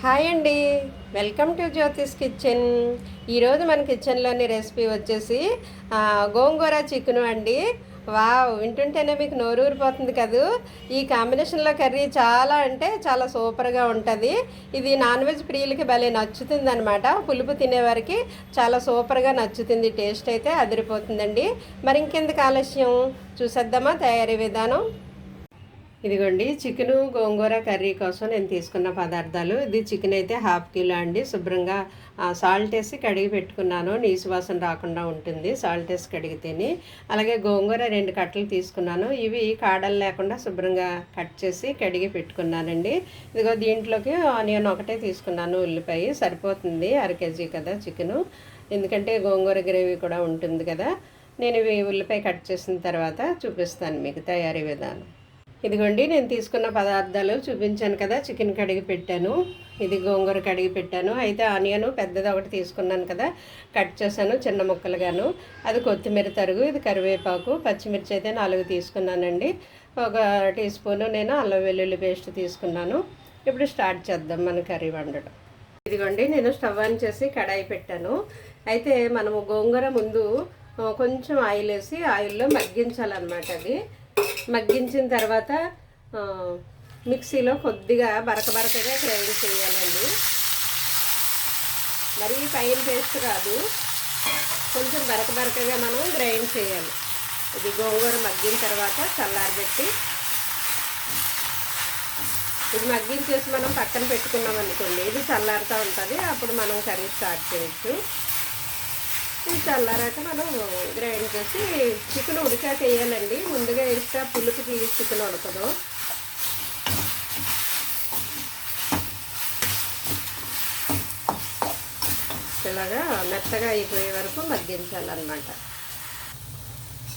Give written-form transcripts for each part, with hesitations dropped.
Hi అండి, welcome to Jyothish kitchen. ఈరోజు మన కిచెన్లోని రెసిపీ వచ్చేసి గోంగూర చికెను అండి. వావ్, వింటుంటేనే మీకు నోరూరిపోతుంది కదూ. ఈ కాంబినేషన్లో కర్రీ చాలా అంటే చాలా సూపర్గా ఉంటుంది. ఇది నాన్ వెజ్ ప్రియులకి భలే నచ్చుతుంది అనమాట. పులుపు తినేవారికి చాలా సూపర్గా నచ్చుతుంది. టేస్ట్ అయితే అదిరిపోతుందండి. మరి ఇంకెందుకు ఆలస్యం, చూసేద్దామా తయారీ విధానం. ఇదిగోండి, చికెను గోంగూర కర్రీ కోసం నేను తీసుకున్న పదార్థాలు. ఇది చికెన్ అయితే 1/2 కిలో అండి. శుభ్రంగా సాల్ట్ వేసి కడిగి పెట్టుకున్నాను, నీసు వాసన రాకుండా ఉంటుంది సాల్ట్ వేసి కడిగితేనే. అలాగే గోంగూర 2 కట్టలు తీసుకున్నాను. ఇవి కాడలు లేకుండా శుభ్రంగా కట్ చేసి కడిగి పెట్టుకున్నానండి. ఇదిగో దీంట్లోకి ఆనియన్ ఒకటే తీసుకున్నాను, ఉల్లిపాయ సరిపోతుంది, 1/2 కేజీ కదా చికెను, ఎందుకంటే గోంగూర గ్రేవీ కూడా ఉంటుంది కదా. నేను ఇవి ఉల్లిపాయ కట్ చేసిన తర్వాత చూపిస్తాను మీకు తయారీ విధానం. ఇదిగోండి, నేను తీసుకున్న పదార్థాలు చూపించాను కదా. చికెన్ కడిగి పెట్టాను, ఇది గోంగూర కడిగి పెట్టాను. అయితే ఆనియన్ పెద్దది ఒకటి తీసుకున్నాను కదా, కట్ చేశాను చిన్న ముక్కలుగాను. అది కొత్తిమీర తరుగు, ఇది కరివేపాకు, పచ్చిమిర్చి అయితే 4 తీసుకున్నానండి. 1 టీ స్పూను నేను అల్లం వెల్లుల్లి పేస్ట్ తీసుకున్నాను. ఇప్పుడు స్టార్ట్ చేద్దాం మన కర్రీ వండడం. ఇదిగోండి, నేను స్టవ్ ఆన్ చేసి కడాయి పెట్టాను. అయితే మనము గోంగూర ముందు కొంచెం ఆయిల్ వేసి ఆయిల్లో మగ్గించాలన్నమాట. అది మగ్గించిన తర్వాత మిక్సీలో కొద్దిగా బరకగా గ్రైండ్ చేయాలండి. మరీ ఫైన్ పేస్ట్ కాదు, కొంచెం బరకగా మనం గ్రైండ్ చేయాలి. ఇది గోంగూర మగ్గిన తర్వాత చల్లారబెట్టి, ఇది మగ్గించేసి మనం పక్కన పెట్టుకున్నాం అనుకోండి, ఇది చల్లారుతూ ఉంటుంది. అప్పుడు మనం కర్రీ స్టార్ట్ చేయొచ్చు. ఇది చల్లారాక మనం గ్రైండ్ చేసి చికెన్ ఉడికాక వేయాలండి. ముందుగా వేస్తే పులుపుకి చికెన్ ఉడకదు. ఇలాగా మెత్తగా అయిపోయే వరకు మగ్గించాలన్నమాట.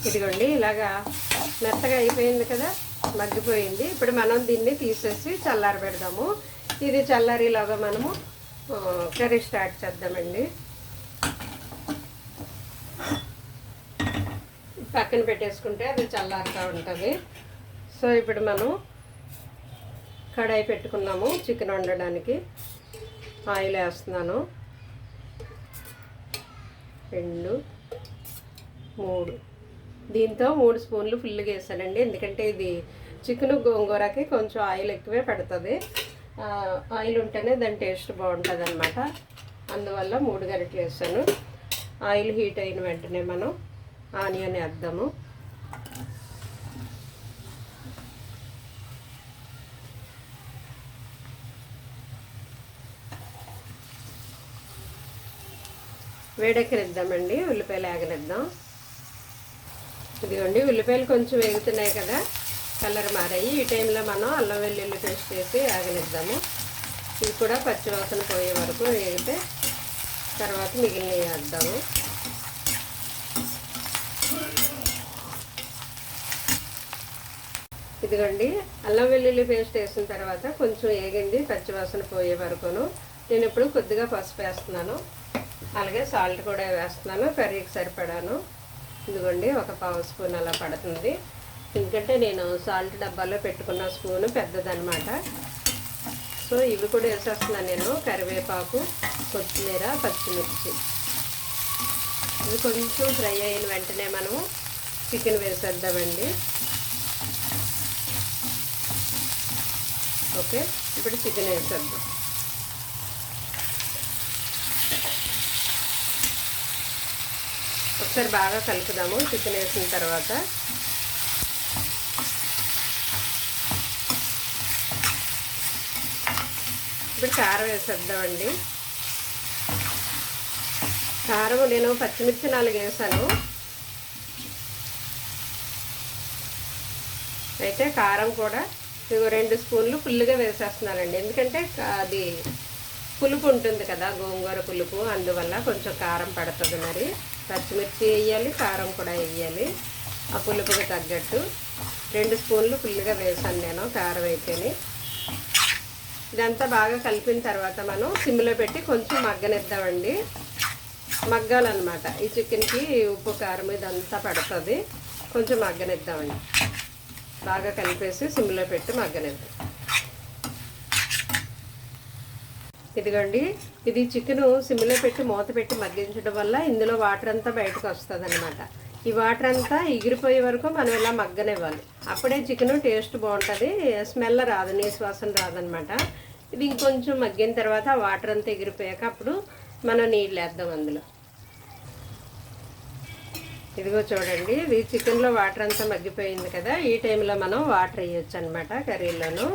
ఇదిగోండి, ఇలాగా మెత్తగా అయిపోయింది కదా, మగ్గిపోయింది. ఇప్పుడు మనం దీన్ని తీసేసి చల్లారబెడదాము. ఇది చల్లారిలాగా మనము కర్రీ స్టార్ట్ చేద్దామండి. పక్కన పెట్టేసుకుంటే అది చల్లారుతూ ఉంటుంది. సో ఇప్పుడు మనం కడాయి పెట్టుకున్నాము చికెన్ వండడానికి. ఆయిల్ వేస్తున్నాను, 2 3, దీంతో 3 స్పూన్లు ఫుల్గా వేసానండి. ఎందుకంటే ఇది చికెన్ గోంగూరకి కొంచెం ఆయిల్ ఎక్కువే పడుతుంది. ఆయిల్ ఉంటేనే దాని టేస్ట్ బాగుంటుంది అనమాట. అందువల్ల 3 గరిటెలు వేసాను. ఆయిల్ హీట్ అయిన వెంటనే మనం ఆనియన్ వేద్దాము. వేడెక్కనిద్దామండి, ఉల్లిపాయలు వేగనిద్దాం. ఇదిగోండి, ఉల్లిపాయలు కొంచెం వేగుతున్నాయి కదా, కలర్ మారాయి. ఈ టైంలో మనం అల్లం వెల్లుల్లి పేస్ట్ వేసి వేగనిద్దాము. ఇది కూడా పచ్చివాసన పోయే వరకు వేగితే తర్వాత మిగిలినవి వేద్దాము. ఇదిగోండి, అల్లం వెల్లుల్లి పేస్ట్ వేసిన తర్వాత కొంచెం వేగింది, పచ్చివాసన పోయే వరకును. నేను ఇప్పుడు కొద్దిగా పసుపు వేస్తున్నాను, అలాగే సాల్ట్ కూడా వేస్తున్నాను కర్రీకి సరిపడాను. ఇదిగోండి, 1 పావు స్పూన్ అలా పడుతుంది. ఎందుకంటే నేను సాల్ట్ డబ్బాలో పెట్టుకున్న స్పూను పెద్దదన్నమాట. సో ఇవి కూడా వేసేస్తున్నాను నేను, కరివేపాకు, కొత్తిమీర, పచ్చిమిర్చి. ఇవి కొంచెం ఫ్రై అయిన వెంటనే మనము చికెన్ వేసేద్దామండి. ఓకే, ఇప్పుడు చికెన్ వేసేద్దాం. ఒకసారి బాగా కలుపుదాము చికెన్ వేసిన తర్వాత. ఇప్పుడు కారం వేసేద్దామండి. కారం నేను పచ్చిమిర్చి 4 వేసాను. అయితే కారం కూడా 2 స్పూన్లు ఫుల్గా వేసేస్తున్నానండి. ఎందుకంటే అది పులుపు ఉంటుంది కదా, గోంగూర పులుపు, అందువల్ల కొంచెం కారం పడుతుంది. మరి పచ్చిమిర్చి వేయాలి, కారం కూడా వేయాలి, ఆ పులుపుకి తగ్గట్టు. 2 స్పూన్లు ఫుల్గా వేసాను నేను కారం అయితేనే. ఇదంతా బాగా కలిపిన తర్వాత మనం సిమ్లో పెట్టి కొంచెం మగ్గనిద్దామండి. మగ్గాలన్నమాట. ఈ చికెన్కి ఉప్పు కారం ఇదంతా పడుతుంది, కొంచెం మగ్గనిద్దామండి. బాగా కలిపేసి సిమ్లో పెట్టి మగ్గనిద్దాం. ఇదిగోండి, ఇది చికెను సిమ్లో పెట్టి మూత పెట్టి మగ్గించడం వల్ల ఇందులో వాటర్ అంతా బయటకు వస్తుంది అనమాట. ఈ వాటర్ అంతా ఎగిరిపోయే వరకు మనం ఇలా మగ్గనివ్వాలి. అప్పుడే చికెను టేస్ట్ బాగుంటుంది, స్మెల్ రాదు, నీసు వాసన రాదనమాట. ఇది ఇంకొంచెం మగ్గిన తర్వాత ఆ వాటర్ అంతా ఎగిరిపోయాక అప్పుడు మనం నీళ్ళు వేద్దాం అందులో. ఇదిగో చూడండి, ఇది చికెన్లో వాటర్ అంతా మగ్గిపోయింది కదా. ఈ టైంలో మనం వాటర్ వేయచ్చు అనమాట. కర్రీలోను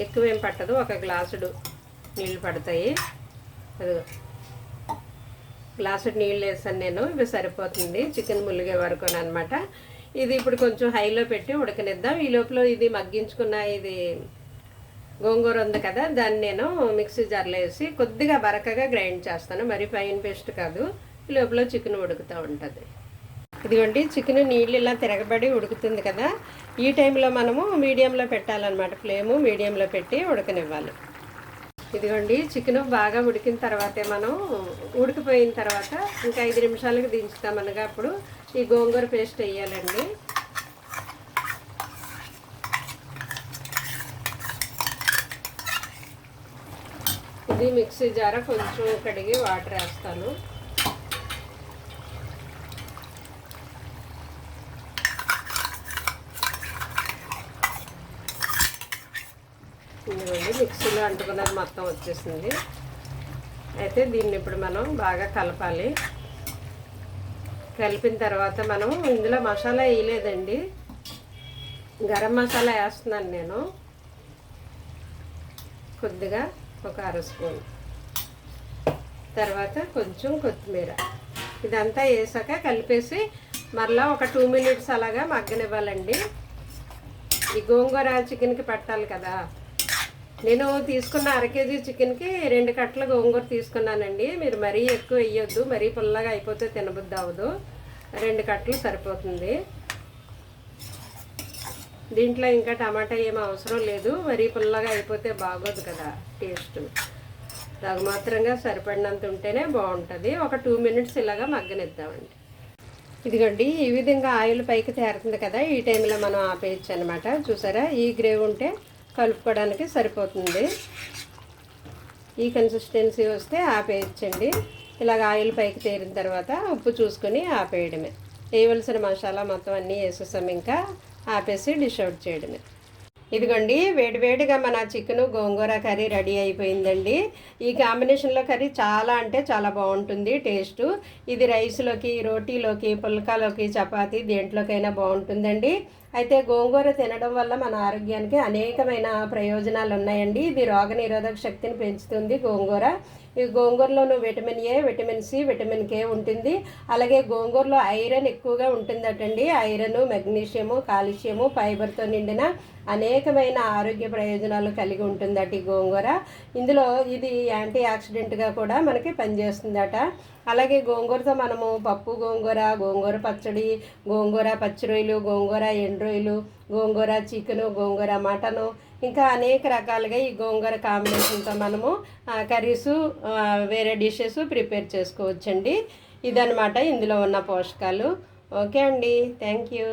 ఎక్కువేం పట్టదు, ఒక గ్లాసుడు నీళ్ళు పడతాయి. అదిగో గ్లాసుడు నీళ్ళు వేసాను నేను, ఇవి సరిపోతుంది చికెన్ ములిగే వరకు అనమాట. ఇది ఇప్పుడు కొంచెం హైలో పెట్టి ఉడకనిద్దాం. ఈ లోపల ఇది మగ్గించుకున్న ఇది గోంగూర ఉంది కదా, దాన్ని నేను మిక్సీ జార్లో వేసి కొద్దిగా బరకగా గ్రైండ్ చేస్తాను, మరి ఫైన్ పేస్ట్ కాదు. ఈ లోపల చికెన్ ఉడుకుతూ ఉంటుంది. ఇదిగోండి, చికెన్ నీళ్ళు ఇలా తిరగబడి ఉడుకుతుంది కదా. ఈ టైంలో మనము మీడియంలో పెట్టాలన్నమాట, ఫ్లేము మీడియంలో పెట్టి ఉడకనివ్వాలి. ఇదిగోండి, చికెన్ బాగా ఉడికిన తర్వాతే మనం ఉడికిపోయిన తర్వాత ఇంకా 5 నిమిషాలకు దించుతామనగా అప్పుడు ఈ గోంగూర పేస్ట్ వేయాలండి. ఇది మిక్సీ జార కొంచెం కడిగి వాటర్ వేస్తాను. ఇదిగోండి, మిక్సీలో అంటుకున్నది మొత్తం వచ్చేసింది. అయితే దీన్ని ఇప్పుడు మనం బాగా కలపాలి. కలిపిన తర్వాత మనం ఇందులో మసాలా వేయలేదండి, గరం మసాలా వేస్తున్నాను నేను కొద్దిగా, ఒక 1/2 స్పూన్. తర్వాత కొంచెం కొత్తిమీర. ఇదంతా వేసాక కలిపేసి మరలా ఒక 2 మినిట్స్ అలాగా మగ్గనివ్వాలండి. ఈ గోంగూర చికెన్కి పెట్టాలి కదా. నేను తీసుకున్న 1/2 కేజీ చికెన్కి 2 కట్టల గోంగూర తీసుకున్నానండి. మీరు మరీ ఎక్కువ వేయొద్దు, మరీ పుల్లగా అయిపోతే తినబుద్ధి అవ్వదు. 2 కట్టలు సరిపోతుంది. దీంట్లో ఇంకా టమాటా ఏం అవసరం లేదు, మరీ పుల్లగా అయిపోతే బాగోదు కదా టేస్ట్. దాని మాత్రంగా సరిపడినంత ఉంటేనే బాగుంటుంది. ఒక 2 మినిట్స్ ఇలాగా మగ్గనిద్దామండి. ఇదిగోండి, ఈ విధంగా ఆయిల్ పైకి తేరుతుంది కదా, ఈ టైంలో మనం ఆపేయచ్చు అనమాట. చూసారా, ఈ గ్రేవీ ఉంటే కలుపుకోవడానికి సరిపోతుంది. ఈ కన్సిస్టెన్సీ వస్తే ఆపేయచ్చండి. ఇలాగ ఆయిల్ పైకి తేరిన తర్వాత ఉప్పు చూసుకొని ఆపేయడమే. వేయవలసిన మసాలా మొత్తం అన్నీ వేసేసాం, ఇంకా ఆపేసి డిష్ అవుట్ చేయడమే. ఇదిగోండి, వేడివేడిగా మన చికెను గోంగూర కర్రీ రెడీ అయిపోయిందండి. ఈ కాంబినేషన్లో కర్రీ చాలా అంటే చాలా బాగుంటుంది టేస్ట్. ఇది రైస్లోకి, రోటీలోకి, పుల్కాలోకి, చపాతీ దేంట్లోకైనా బాగుంటుందండి. అయితే గోంగూర తినడం వల్ల మన ఆరోగ్యానికి అనేకమైన ప్రయోజనాలు ఉన్నాయండి. ఇది రోగనిరోధక శక్తిని పెంచుతుంది గోంగూర. ఈ గోంగూరలోనూ vitamin A, vitamin C, vitamin K ఉంటుంది. అలాగే గోంగూరలో ఐరన్ ఎక్కువగా ఉంటుందటండి. ఐరన్, మెగ్నీషియము, కాల్షియము, ఫైబర్తో నిండిన అనేకమైన ఆరోగ్య ప్రయోజనాలు కలిగి ఉంటుందట ఈ గోంగూర. ఇందులో ఇది యాంటీ ఆక్సిడెంట్గా కూడా మనకి పనిచేస్తుందట. అలాగే గోంగూరతో మనము పప్పు గోంగూర, గోంగూర పచ్చడి, గోంగూర పచ్చి రొయ్యలు, గోంగూర ఎండు రొయ్యలు, గోంగూర చికెను, గోంగూర మటను, ఇంకా అనేక రకాలుగా ఈ గోంగూర కాంబినేషన్తో మనము కర్రీసు, వేరే డిషెస్ ప్రిపేర్ చేసుకోవచ్చండి. ఇదనమాట ఇందులో ఉన్న పోషకాలు. ఓకే అండి, థ్యాంక్ యూ.